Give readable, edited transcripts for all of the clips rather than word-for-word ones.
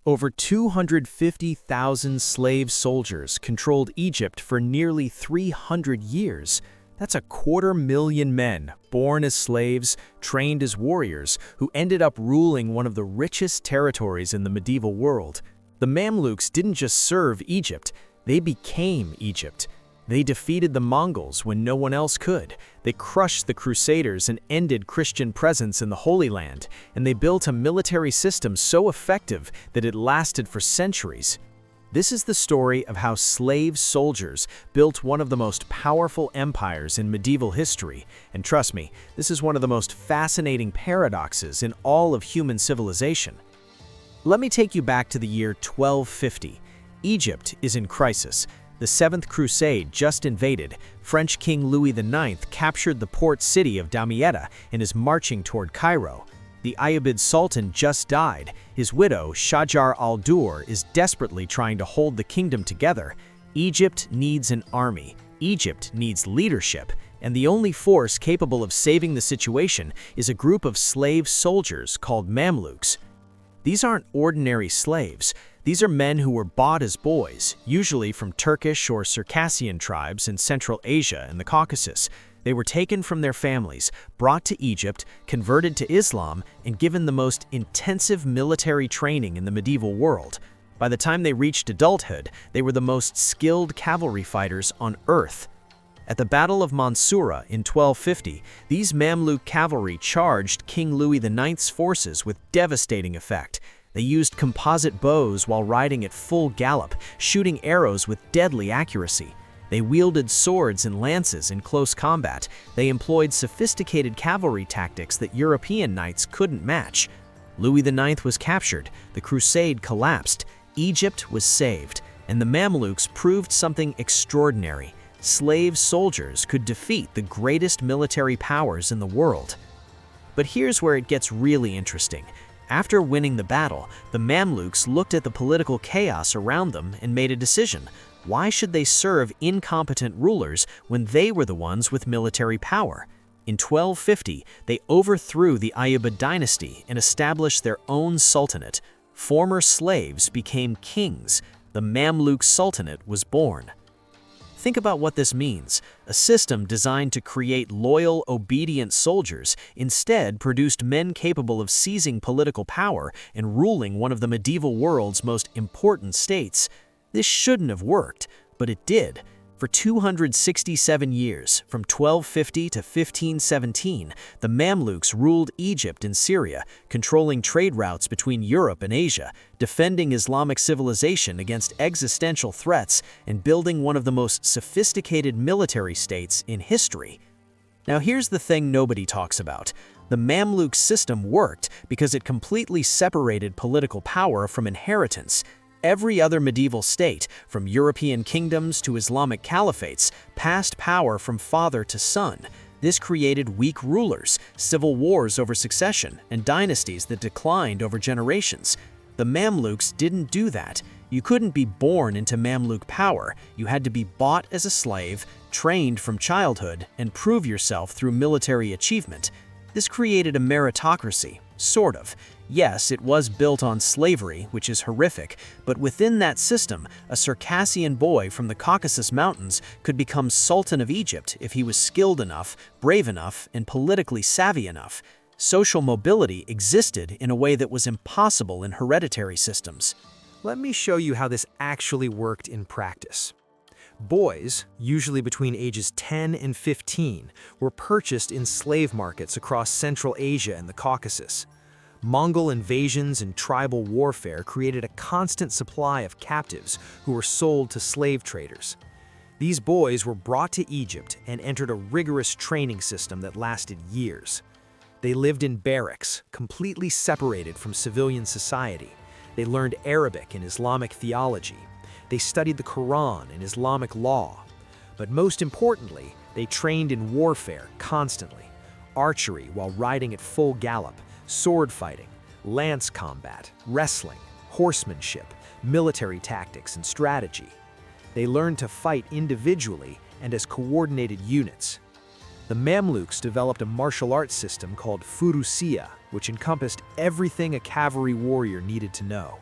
Over 250,000 slave soldiers controlled Egypt for nearly 300 years. That's 250,000 men, born as slaves, trained as warriors, who ended up ruling one of the richest territories in the medieval world. The Mamluks didn't just serve Egypt, they became Egypt. They defeated the Mongols when no one else could. They crushed the Crusaders and ended Christian presence in the Holy Land, and they built a military system so effective that it lasted for centuries. This is the story of how slave soldiers built one of the most powerful empires in medieval history, and trust me, this is one of the most fascinating paradoxes in all of human civilization. Let me take you back to the year 1250. Egypt is in crisis. The Seventh Crusade just invaded. French King Louis IX captured the port city of Damietta and is marching toward Cairo. The Ayyubid Sultan just died. His widow, Shajar al-Dur, is desperately trying to hold the kingdom together. Egypt needs an army. Egypt needs leadership. And the only force capable of saving the situation is a group of slave soldiers called Mamluks. These aren't ordinary slaves. These are men who were bought as boys, usually from Turkish or Circassian tribes in Central Asia and the Caucasus. They were taken from their families, brought to Egypt, converted to Islam, and given the most intensive military training in the medieval world. By the time they reached adulthood, they were the most skilled cavalry fighters on earth. At the Battle of Mansoura in 1250, these Mamluk cavalry charged King Louis IX's forces with devastating effect. They used composite bows while riding at full gallop, shooting arrows with deadly accuracy. They wielded swords and lances in close combat. They employed sophisticated cavalry tactics that European knights couldn't match. Louis IX was captured, the crusade collapsed, Egypt was saved, and the Mamluks proved something extraordinary. Slave soldiers could defeat the greatest military powers in the world. But here's where it gets really interesting. After winning the battle, the Mamluks looked at the political chaos around them and made a decision. Why should they serve incompetent rulers when they were the ones with military power? In 1250, they overthrew the Ayyubid dynasty and established their own sultanate. Former slaves became kings. The Mamluk Sultanate was born. Think about what this means. A system designed to create loyal, obedient soldiers instead produced men capable of seizing political power and ruling one of the medieval world's most important states. This shouldn't have worked, but it did. For 267 years, from 1250 to 1517, the Mamluks ruled Egypt and Syria, controlling trade routes between Europe and Asia, defending Islamic civilization against existential threats, and building one of the most sophisticated military states in history. Now here's the thing nobody talks about. The Mamluk system worked because it completely separated political power from inheritance. Every other medieval state, from European kingdoms to Islamic caliphates, passed power from father to son. This created weak rulers, civil wars over succession, and dynasties that declined over generations. The Mamluks didn't do that. You couldn't be born into Mamluk power. You had to be bought as a slave, trained from childhood, and prove yourself through military achievement. This created a meritocracy, sort of. Yes, it was built on slavery, which is horrific, but within that system, a Circassian boy from the Caucasus Mountains could become Sultan of Egypt if he was skilled enough, brave enough, and politically savvy enough. Social mobility existed in a way that was impossible in hereditary systems. Let me show you how this actually worked in practice. Boys, usually between ages 10 and 15, were purchased in slave markets across Central Asia and the Caucasus. Mongol invasions and tribal warfare created a constant supply of captives who were sold to slave traders. These boys were brought to Egypt and entered a rigorous training system that lasted years. They lived in barracks, completely separated from civilian society. They learned Arabic and Islamic theology. They studied the Quran and Islamic law. But most importantly, they trained in warfare constantly, archery while riding at full gallop, sword fighting, lance combat, wrestling, horsemanship, military tactics, and strategy. They learned to fight individually and as coordinated units. The Mamluks developed a martial arts system called Furusiya, which encompassed everything a cavalry warrior needed to know.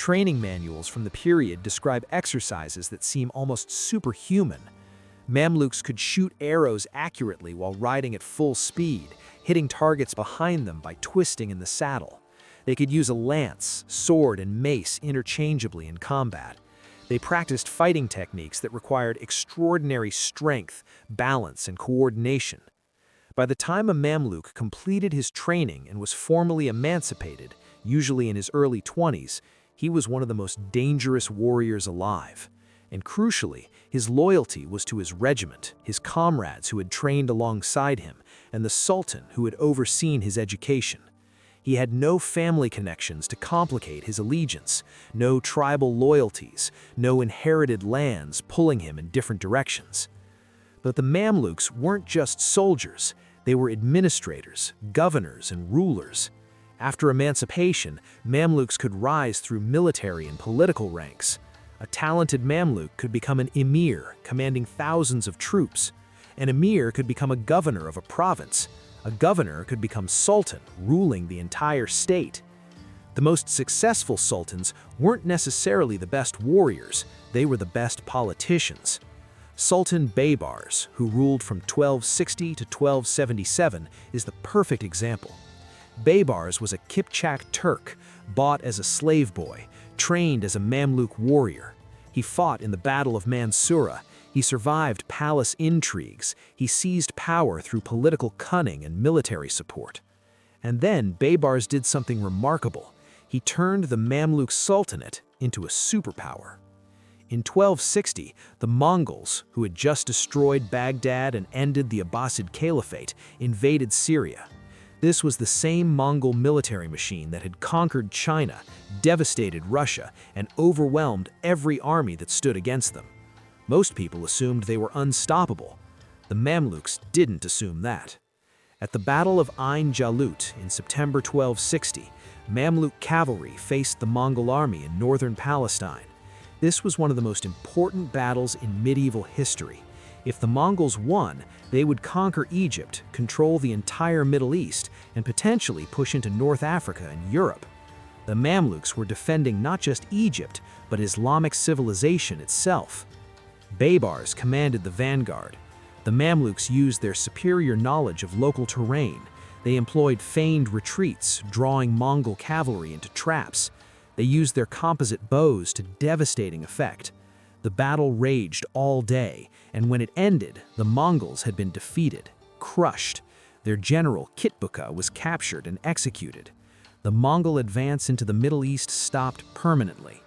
Training manuals from the period describe exercises that seem almost superhuman. Mamluks could shoot arrows accurately while riding at full speed, hitting targets behind them by twisting in the saddle. They could use a lance, sword, and mace interchangeably in combat. They practiced fighting techniques that required extraordinary strength, balance, and coordination. By the time a Mamluk completed his training and was formally emancipated, usually in his early 20s, he was one of the most dangerous warriors alive. And crucially, his loyalty was to his regiment, his comrades who had trained alongside him, and the Sultan who had overseen his education. He had no family connections to complicate his allegiance, no tribal loyalties, no inherited lands pulling him in different directions. But the Mamluks weren't just soldiers, they were administrators, governors, and rulers. After emancipation, Mamluks could rise through military and political ranks. A talented Mamluk could become an emir, commanding thousands of troops. An emir could become a governor of a province. A governor could become sultan, ruling the entire state. The most successful sultans weren't necessarily the best warriors, they were the best politicians. Sultan Baybars, who ruled from 1260 to 1277, is the perfect example. Baybars was a Kipchak Turk, bought as a slave boy, trained as a Mamluk warrior. He fought in the Battle of Mansoura. He survived palace intrigues. He seized power through political cunning and military support. And then Baybars did something remarkable. He turned the Mamluk Sultanate into a superpower. In 1260, the Mongols, who had just destroyed Baghdad and ended the Abbasid Caliphate, invaded Syria. This was the same Mongol military machine that had conquered China, devastated Russia, and overwhelmed every army that stood against them. Most people assumed they were unstoppable. The Mamluks didn't assume that. At the Battle of Ain Jalut in September 1260, Mamluk cavalry faced the Mongol army in northern Palestine. This was one of the most important battles in medieval history. If the Mongols won, they would conquer Egypt, control the entire Middle East, and potentially push into North Africa and Europe. The Mamluks were defending not just Egypt, but Islamic civilization itself. Baybars commanded the vanguard. The Mamluks used their superior knowledge of local terrain. They employed feigned retreats, drawing Mongol cavalry into traps. They used their composite bows to devastating effect. The battle raged all day, and when it ended, the Mongols had been defeated, crushed. Their general, Kitbuka, was captured and executed. The Mongol advance into the Middle East stopped permanently.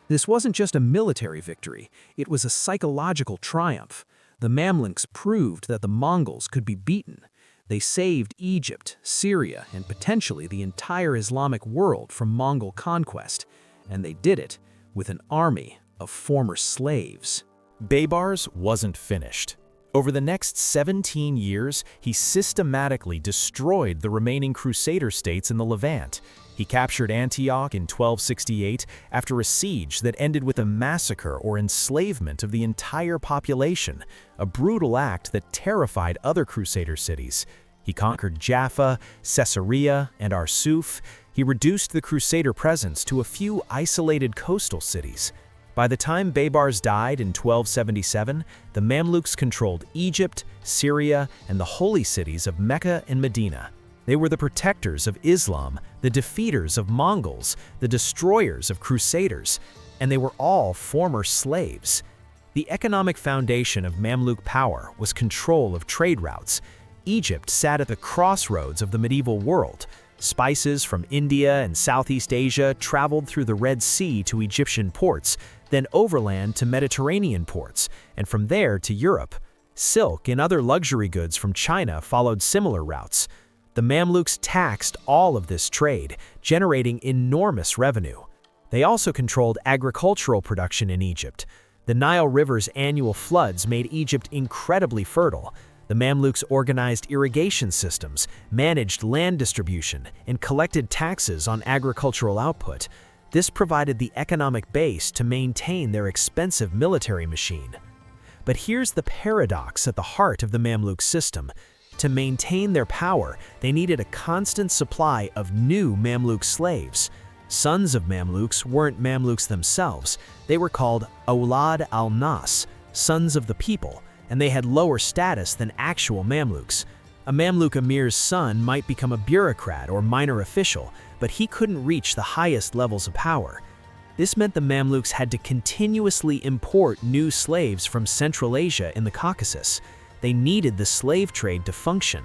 This wasn't just a military victory, it was a psychological triumph. The Mamluks proved that the Mongols could be beaten. They saved Egypt, Syria, and potentially the entire Islamic world from Mongol conquest. And they did it with an army of former slaves. Baybars wasn't finished. Over the next 17 years, he systematically destroyed the remaining Crusader states in the Levant. He captured Antioch in 1268 after a siege that ended with a massacre or enslavement of the entire population, a brutal act that terrified other Crusader cities. He conquered Jaffa, Caesarea, and Arsuf. He reduced the Crusader presence to a few isolated coastal cities. By the time Baybars died in 1277, the Mamluks controlled Egypt, Syria, and the holy cities of Mecca and Medina. They were the protectors of Islam, the defeaters of Mongols, the destroyers of Crusaders, and they were all former slaves. The economic foundation of Mamluk power was control of trade routes. Egypt sat at the crossroads of the medieval world. Spices from India and Southeast Asia traveled through the Red Sea to Egyptian ports, then overland to Mediterranean ports, and from there to Europe. Silk and other luxury goods from China followed similar routes. The Mamluks taxed all of this trade, generating enormous revenue. They also controlled agricultural production in Egypt. The Nile River's annual floods made Egypt incredibly fertile. The Mamluks organized irrigation systems, managed land distribution, and collected taxes on agricultural output. This provided the economic base to maintain their expensive military machine. But here's the paradox at the heart of the Mamluk system. To maintain their power, they needed a constant supply of new Mamluk slaves. Sons of Mamluks weren't Mamluks themselves. They were called Awlad al-Nas, sons of the people, and they had lower status than actual Mamluks. A Mamluk emir's son might become a bureaucrat or minor official, but he couldn't reach the highest levels of power. This meant the Mamluks had to continuously import new slaves from Central Asia in the Caucasus. They needed the slave trade to function.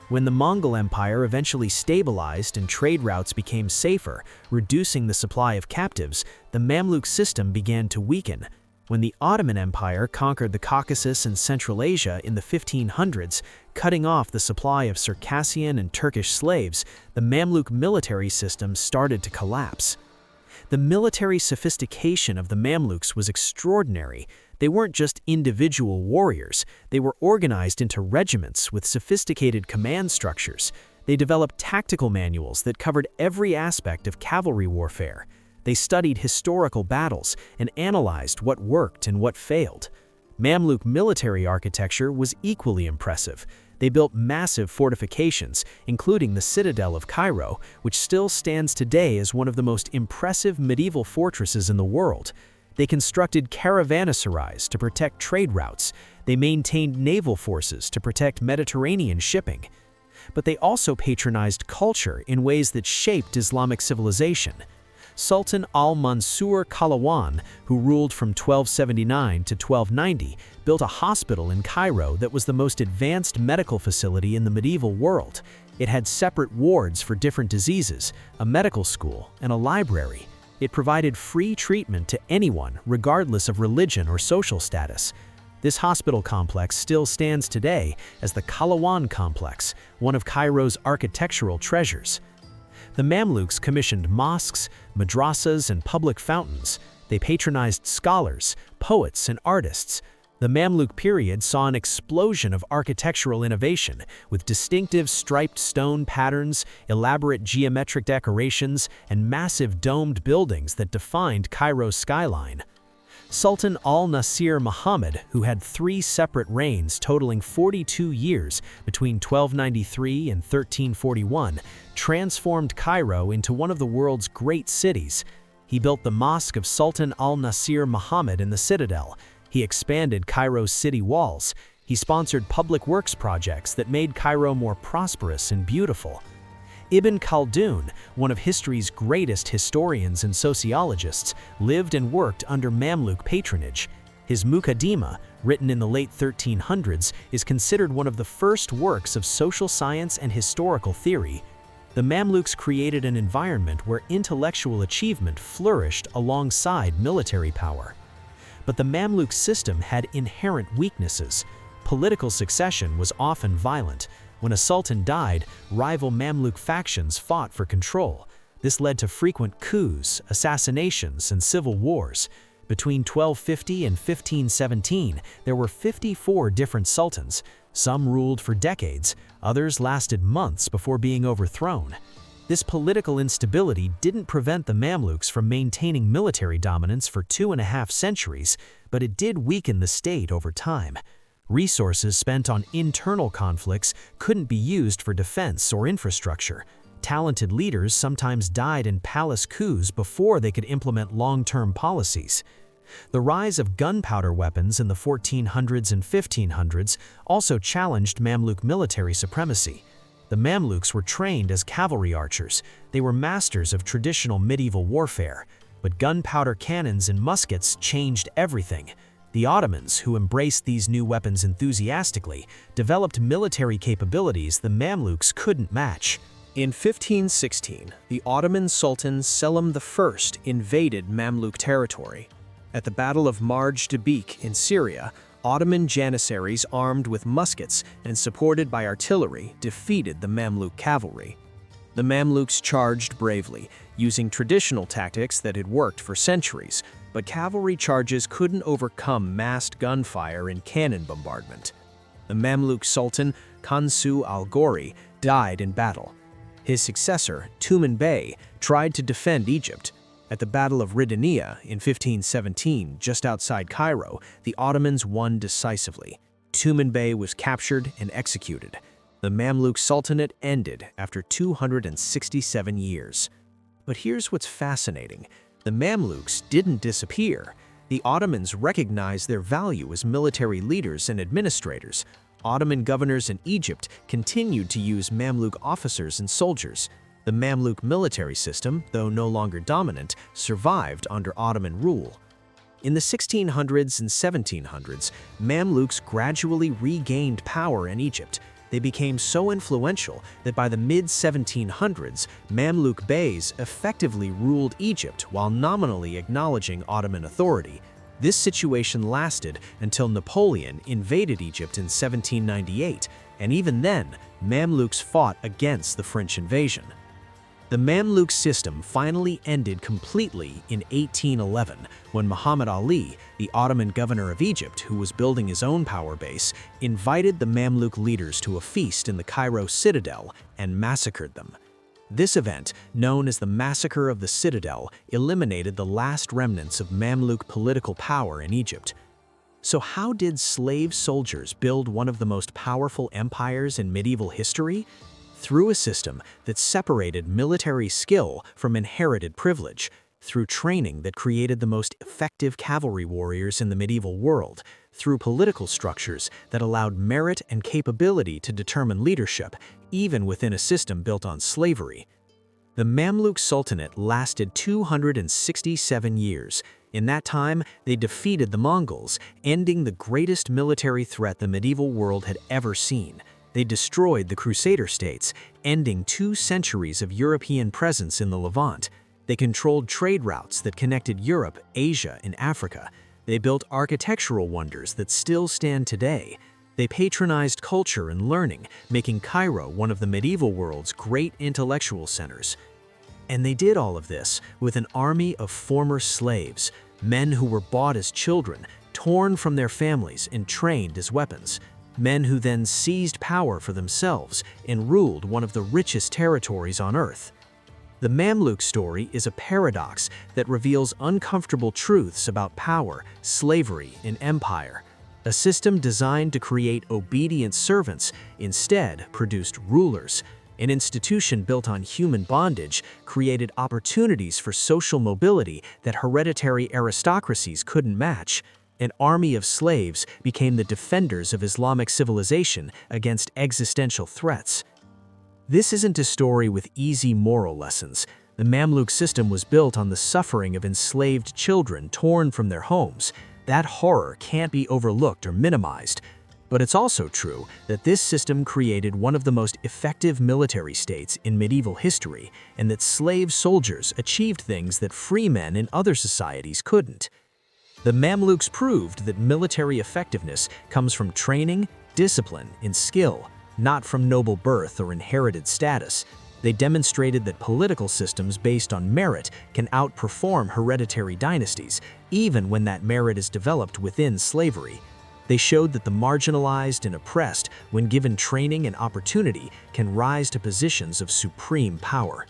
When the Mongol Empire eventually stabilized and trade routes became safer, reducing the supply of captives, the Mamluk system began to weaken. When the Ottoman Empire conquered the Caucasus and Central Asia in the 1500s, cutting off the supply of Circassian and Turkish slaves, the Mamluk military system started to collapse. The military sophistication of the Mamluks was extraordinary. They weren't just individual warriors, they were organized into regiments with sophisticated command structures. They developed tactical manuals that covered every aspect of cavalry warfare. They studied historical battles and analyzed what worked and what failed. Mamluk military architecture was equally impressive. They built massive fortifications, including the Citadel of Cairo, which still stands today as one of the most impressive medieval fortresses in the world. They constructed caravanserais to protect trade routes. They maintained naval forces to protect Mediterranean shipping. But they also patronized culture in ways that shaped Islamic civilization. Sultan al-Mansur Qalawun, who ruled from 1279 to 1290, built a hospital in Cairo that was the most advanced medical facility in the medieval world. It had separate wards for different diseases, a medical school, and a library. It provided free treatment to anyone, regardless of religion or social status. This hospital complex still stands today as the Qalawun complex, one of Cairo's architectural treasures. The Mamluks commissioned mosques, madrasas, and public fountains. They patronized scholars, poets, and artists. The Mamluk period saw an explosion of architectural innovation, with distinctive striped stone patterns, elaborate geometric decorations, and massive domed buildings that defined Cairo's skyline. Sultan al-Nasir Muhammad, who had 3 separate reigns totaling 42 years between 1293 and 1341, transformed Cairo into one of the world's great cities. He built the Mosque of Sultan al-Nasir Muhammad in the Citadel. He expanded Cairo's city walls. He sponsored public works projects that made Cairo more prosperous and beautiful. Ibn Khaldun, one of history's greatest historians and sociologists, lived and worked under Mamluk patronage. His Muqaddimah, written in the late 1300s, is considered one of the first works of social science and historical theory. The Mamluks created an environment where intellectual achievement flourished alongside military power. But the Mamluk system had inherent weaknesses. Political succession was often violent. When a sultan died, rival Mamluk factions fought for control. This led to frequent coups, assassinations, and civil wars. Between 1250 and 1517, there were 54 different sultans. Some ruled for decades, others lasted months before being overthrown. This political instability didn't prevent the Mamluks from maintaining military dominance for 2.5 centuries, but it did weaken the state over time. Resources spent on internal conflicts couldn't be used for defense or infrastructure. Talented leaders sometimes died in palace coups before they could implement long-term policies. The rise of gunpowder weapons in the 1400s and 1500s also challenged Mamluk military supremacy. The Mamluks were trained as cavalry archers. They were masters of traditional medieval warfare, but gunpowder cannons and muskets changed everything. The Ottomans, who embraced these new weapons enthusiastically, developed military capabilities the Mamluks couldn't match. In 1516, the Ottoman Sultan Selim I invaded Mamluk territory. At the Battle of Marj-Debik in Syria, Ottoman janissaries armed with muskets and supported by artillery defeated the Mamluk cavalry. The Mamluks charged bravely, using traditional tactics that had worked for centuries, but cavalry charges couldn't overcome massed gunfire and cannon bombardment. The Mamluk Sultan, Kansu al-Ghori, died in battle. His successor, Tumen Bey, tried to defend Egypt. At the Battle of Ridania in 1517, just outside Cairo, the Ottomans won decisively. Tumen Bey was captured and executed. The Mamluk Sultanate ended after 267 years. But here's what's fascinating. The Mamluks didn't disappear. The Ottomans recognized their value as military leaders and administrators. Ottoman governors in Egypt continued to use Mamluk officers and soldiers. The Mamluk military system, though no longer dominant, survived under Ottoman rule. In the 1600s and 1700s, Mamluks gradually regained power in Egypt. They became so influential that by the mid-1700s, Mamluk beys effectively ruled Egypt while nominally acknowledging Ottoman authority. This situation lasted until Napoleon invaded Egypt in 1798, and even then, Mamluks fought against the French invasion. The Mamluk system finally ended completely in 1811 when Muhammad Ali, the Ottoman governor of Egypt who was building his own power base, invited the Mamluk leaders to a feast in the Cairo citadel and massacred them. This event, known as the Massacre of the Citadel, eliminated the last remnants of Mamluk political power in Egypt. So how did slave soldiers build one of the most powerful empires in medieval history? Through a system that separated military skill from inherited privilege, through training that created the most effective cavalry warriors in the medieval world, through political structures that allowed merit and capability to determine leadership, even within a system built on slavery. The Mamluk Sultanate lasted 267 years. In that time, they defeated the Mongols, ending the greatest military threat the medieval world had ever seen. They destroyed the Crusader states, ending 2 centuries of European presence in the Levant. They controlled trade routes that connected Europe, Asia, and Africa. They built architectural wonders that still stand today. They patronized culture and learning, making Cairo one of the medieval world's great intellectual centers. And they did all of this with an army of former slaves, men who were bought as children, torn from their families, and trained as weapons. Men who then seized power for themselves and ruled one of the richest territories on earth. The Mamluk story is a paradox that reveals uncomfortable truths about power, slavery, and empire. A system designed to create obedient servants instead produced rulers. An institution built on human bondage created opportunities for social mobility that hereditary aristocracies couldn't match. An army of slaves became the defenders of Islamic civilization against existential threats. This isn't a story with easy moral lessons. The Mamluk system was built on the suffering of enslaved children torn from their homes. That horror can't be overlooked or minimized. But it's also true that this system created one of the most effective military states in medieval history, and that slave soldiers achieved things that free men in other societies couldn't. The Mamluks proved that military effectiveness comes from training, discipline, and skill, not from noble birth or inherited status. They demonstrated that political systems based on merit can outperform hereditary dynasties, even when that merit is developed within slavery. They showed that the marginalized and oppressed, when given training and opportunity, can rise to positions of supreme power.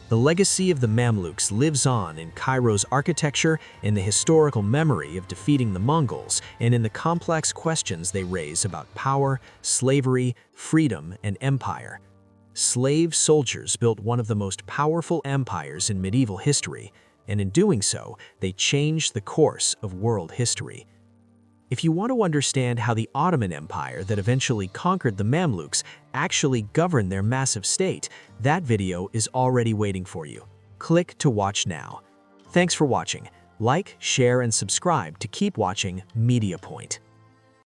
The legacy of the Mamluks lives on in Cairo's architecture, in the historical memory of defeating the Mongols, and in the complex questions they raise about power, slavery, freedom, and empire. Slave soldiers built one of the most powerful empires in medieval history, and in doing so, they changed the course of world history. If you want to understand how the Ottoman Empire that eventually conquered the Mamluks actually governed their massive state, that video is already waiting for you. Click to watch now. Thanks for watching. Like, share, and subscribe to keep watching Media Point.